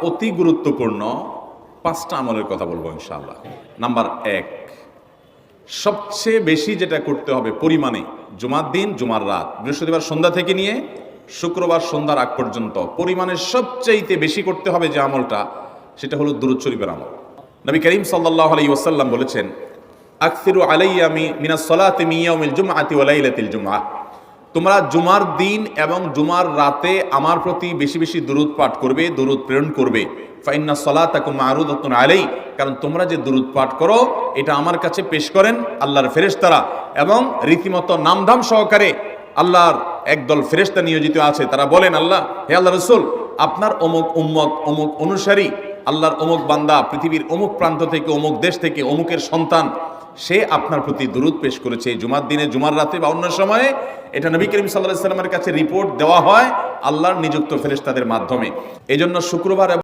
অতি গুরুত্বপূর্ণ 5টা আমলের কথা বলবো ইনশাআল্লাহ। নাম্বার 1, সবচেয়ে বেশি যেটা করতে হবে পরিমাণে, জুমার দিন জুমার রাত বৃহস্পতিবার সন্ধ্যা থেকে নিয়ে শুক্রবার সন্ধ্যার আগ পর্যন্ত পরিমাণে সবচাইতে বেশি করতে হবে যে আমলটা, সেটা হলো দুরূদ শরীফের আমল। নবী করিম সাল্লাল্লাহু আলাইহি ওয়াসাল্লাম বলেছেন, আকসিরু আলাইয়া মিনাস সালাতি মিন ইয়াউমিল জুমআতি ওয়া লাইলাতিল জুমআহ, তোমরা জুমার দিন এবং জুমার রাতে আমার প্রতি বেশি বেশি দুরূদ পাঠ করবে, দুরূদ প্রেরণ করবে। ফাইন্না সালাতাকুম মারুদাতুন আলাই, কারণ তোমরা যে দুরূদ পাঠ করো এটা আমার কাছে পেশ করেন আল্লাহর ফেরেশতারা, এবং রীতিমতো নামধাম সহকারে আল্লাহর একদল ফেরেশতা নিয়োজিত আছে। তারা বলেন, আল্লাহ, হে আল্লাহ রাসূল, আপনার অমুক উম্মত, অমুক অনুসারী, আল্লাহর অমুক বান্দা পৃথিবীর অমুক প্রান্ত থেকে, অমুক দেশ থেকে, অমুকের সন্তান, সে আপনার প্রতি দুরূদ পেশ করেছে জুমার দিনে, জুমার রাতে বা অন্য সময়ে। এটা নবী করিম সাল্লাল্লাহু আলাইহি ওয়াসাল্লামের কাছে রিপোর্ট দেওয়া হয় আল্লাহর নিযুক্ত ফেরেশতাদের মাধ্যমে। এই জন্য শুক্রবার